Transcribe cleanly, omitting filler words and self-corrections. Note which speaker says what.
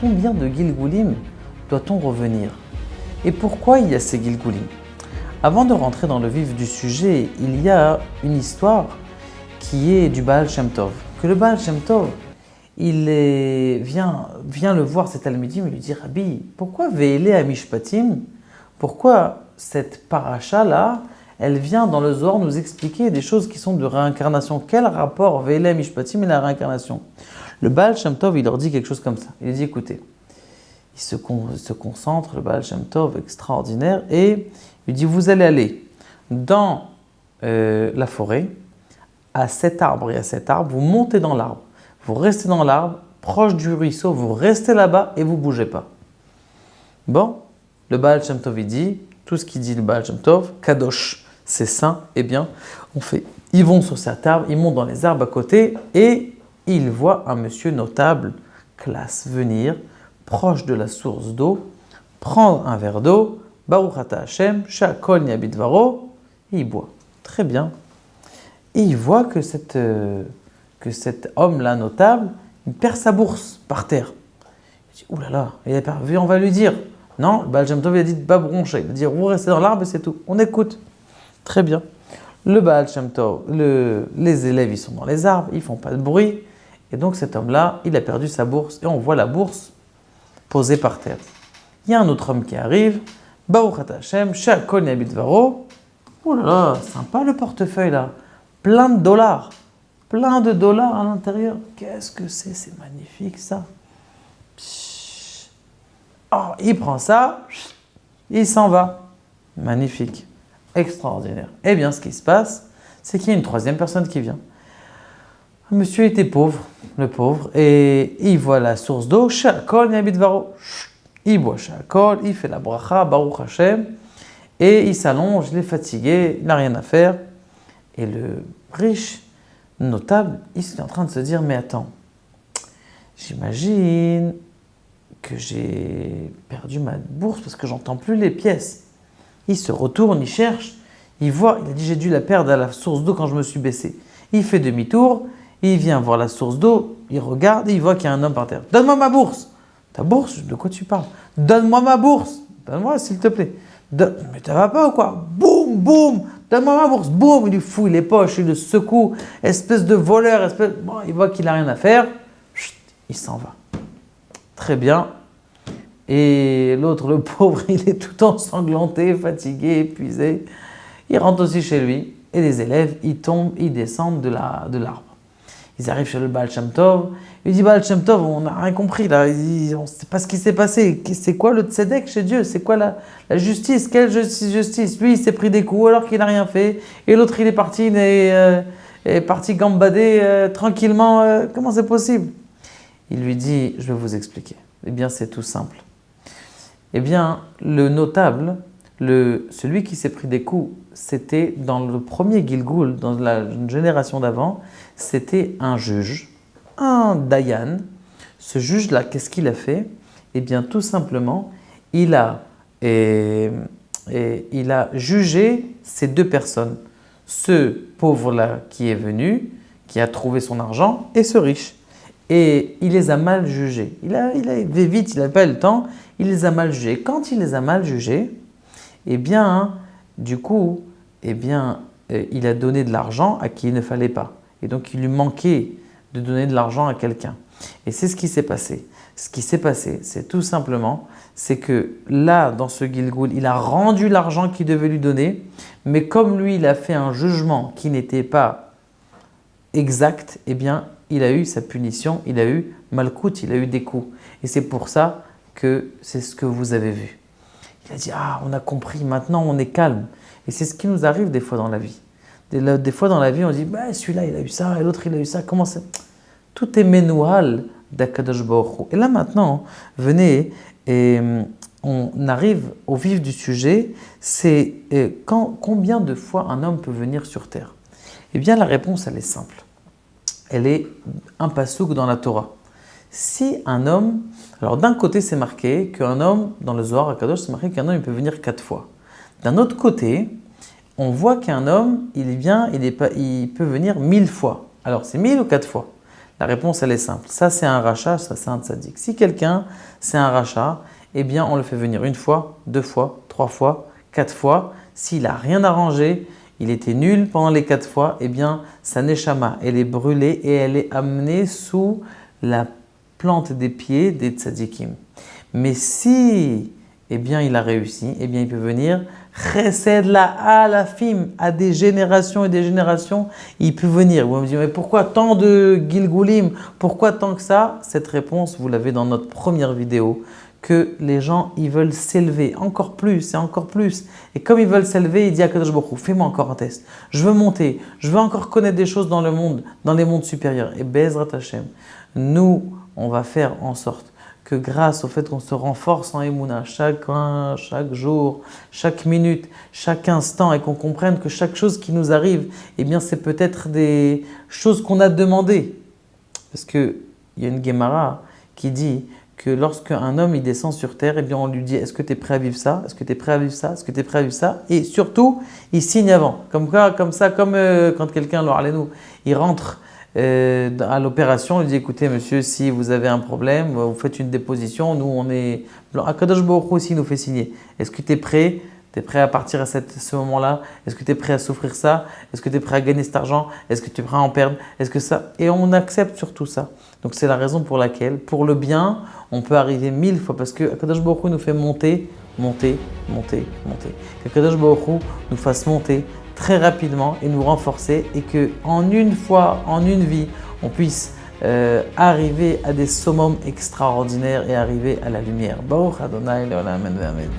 Speaker 1: combien de Gilgulim doit-on revenir? Et pourquoi il y a ces Gilgulim? Avant de rentrer dans le vif du sujet, il y a une histoire qui est du Baal Shem Tov. Que le Baal Shem Tov, vient le voir cet Talmidim et lui dit: Rabbi, pourquoi Ve'ele Amishpatim? Pourquoi cette paracha-là, elle vient dans le Zohar nous expliquer des choses qui sont de réincarnation? Quel rapport Ve'ele Amishpatim et la réincarnation? Le Baal Shem Tov, il leur dit quelque chose comme ça. Il dit: écoutez, il se concentre, le Baal Shem Tov, extraordinaire, et il dit: vous allez aller dans la forêt, à cet arbre et à cet arbre, vous montez dans l'arbre, vous restez dans l'arbre, proche du ruisseau, vous restez là-bas et vous ne bougez pas. Bon, le Baal Shem Tov, il dit, tout ce qu'il dit le Baal Shem Tov, Kadosh, c'est saint, eh bien, ils vont sur cet arbre, ils montent dans les arbres à côté et ils voient un monsieur notable, classe, venir, proche de la source d'eau, prendre un verre d'eau, Baruch Ata Hashem, Shakol Niabit Varo, et il boit. Très bien. Et il voit que cet homme-là notable, il perd sa bourse par terre. Il dit: ouh là là, on va lui dire. Non, le Baal Shem Tov, il a dit de pas broncher. Il a dit: vous restez dans l'arbre et c'est tout. On écoute. Très bien. Le Baal Shem Tov, les élèves, ils sont dans les arbres, ils font pas de bruit. Et donc cet homme-là, il a perdu sa bourse. Et on voit la bourse posée par terre. Il y a un autre homme qui arrive. Baruch Ata Hashem, Shakol Niabit Varo. Oh là là, sympa le portefeuille là. Plein de dollars à l'intérieur. Qu'est-ce que c'est magnifique ça. Oh, il prend ça, il s'en va. Magnifique, extraordinaire. Eh bien, ce qui se passe, c'est qu'il y a une troisième personne qui vient. Le monsieur était pauvre, le pauvre, et il voit la source d'eau, Shakol Niabit Varo. Il boit Shakol, il fait la bracha, Baruch Hashem, et il s'allonge, il est fatigué, il n'a rien à faire. Et le riche, notable, il est en train de se dire: mais attends, j'imagine que j'ai perdu ma bourse parce que j'entends plus les pièces. Il se retourne, il cherche, il voit, il a dit: j'ai dû la perdre à la source d'eau quand je me suis baissé. Il fait demi-tour, il vient voir la source d'eau, il regarde et il voit qu'il y a un homme par terre. Donne-moi ma bourse. Ta bourse? De quoi tu parles? Donne-moi ma bourse. Donne-moi s'il te plaît. Mais ça va pas ou quoi? Boum, boum. Donne-moi ma bourse. Boum, il lui fouille les poches, il le secoue. Espèce de voleur, Bon, il voit qu'il n'a rien à faire. Chut, il s'en va. Très bien. Et l'autre, le pauvre, il est tout ensanglanté, fatigué, épuisé. Il rentre aussi chez lui. Et les élèves, ils tombent, ils descendent de l'arbre. Ils arrivent chez le Baal Shem Tov. Il dit: Baal Shem Tov, on n'a rien compris là. On ne sait pas ce qui s'est passé. C'est quoi le tzedek chez Dieu? C'est quoi la justice? Quelle justice? Lui, il s'est pris des coups alors qu'il n'a rien fait. Et l'autre, il est parti, gambader tranquillement. Comment c'est possible? Il lui dit: je vais vous expliquer. Eh bien, c'est tout simple. Eh bien, le notable, celui qui s'est pris des coups, c'était dans le premier Gilgul, dans la génération d'avant, c'était un juge, un dayan. Ce juge-là, qu'est-ce qu'il a fait? Eh bien, tout simplement, il a jugé ces deux personnes. Ce pauvre-là qui est venu, qui a trouvé son argent, et ce riche. Et il les a mal jugés. Il avait vite, il n'avait pas le temps, il les a mal jugés. Quand il les a mal jugés, eh bien, du coup, il a donné de l'argent à qui il ne fallait pas. Et donc, il lui manquait de donner de l'argent à quelqu'un. Et c'est ce qui s'est passé. Ce qui s'est passé, c'est tout simplement, c'est que là, dans ce Gilgul, il a rendu l'argent qu'il devait lui donner, mais comme lui, il a fait un jugement qui n'était pas exact, eh bien, il a eu sa punition, il a eu malkout, il a eu des coups. Et c'est pour ça que c'est ce que vous avez vu. Il a dit: ah, on a compris, maintenant on est calme. Et c'est ce qui nous arrive des fois dans la vie. Des fois dans la vie, on dit: bah, celui-là il a eu ça, et l'autre il a eu ça. Comment c'est? Tout est menoual d'Akadosh Baruch Hu. Et là maintenant, venez, et on arrive au vif du sujet. C'est combien de fois un homme peut venir sur terre? Eh bien la réponse, elle est simple. Elle est un pasouk dans la Torah. Si un homme, alors d'un côté c'est marqué qu'un homme, dans le Zohar HaKadosh, c'est marqué qu'un homme il peut venir 4 fois. D'un autre côté, on voit qu'un homme, il peut venir 1000 fois. Alors c'est 1000 ou 4 fois? La réponse, elle est simple. Ça, c'est un rachat, ça, c'est un tzaddik. Si quelqu'un, c'est un rachat, eh bien, on le fait venir une fois, 2 fois, 3 fois, 4 fois. S'il n'a rien arrangé, il était nul pendant les 4 fois, eh bien, sa neshama, elle est brûlée et elle est amenée sous la plante des pieds des tzaddikim. Mais si, eh bien, il a réussi, eh bien, il peut venir chesed la alafim, à des générations et des générations, il peut venir. Vous me dites, mais pourquoi tant de gilgulim? Pourquoi tant que ça? Cette réponse, vous l'avez dans notre première vidéo, que les gens, ils veulent s'élever encore plus et encore plus. Et comme ils veulent s'élever, il dit à Kadosh Baruch Hu, fais-moi encore un test. Je veux monter, je veux encore connaître des choses dans le monde, dans les mondes supérieurs. Et Be'ezrat Hashem, nous, on va faire en sorte que grâce au fait qu'on se renforce en Emouna chaque jour, chaque minute, chaque instant et qu'on comprenne que chaque chose qui nous arrive, eh bien c'est peut-être des choses qu'on a demandées. Parce qu'il y a une Gemara qui dit que lorsque un homme il descend sur terre, eh bien on lui dit est-ce que tu es prêt à vivre ça? Est-ce que tu es prêt à vivre ça? Est-ce que tu es prêt à vivre ça? Et surtout, il signe avant. Comme quand quelqu'un, il rentre à l'opération, il dit écoutez monsieur, si vous avez un problème, vous faites une déposition, nous on est… Akadosh Baruch Hu aussi nous fait signer. Est-ce que tu es prêt? Tu es prêt à partir à ce moment-là? Est-ce que tu es prêt à souffrir ça? Est-ce que tu es prêt à gagner cet argent? Est-ce que tu es prêt à en perdre? Est-ce que ça… Et on accepte surtout ça. Donc c'est la raison pour laquelle, pour le bien, on peut arriver 1000 fois parce que Akadosh Baruch Hu nous fait monter. Qu'Akadosh Baruch Hu nous fasse monter très rapidement et nous renforcer et qu'en une fois, en une vie, on puisse arriver à des summums extraordinaires et arriver à la lumière. Baruch Adonai Le'olam Amen.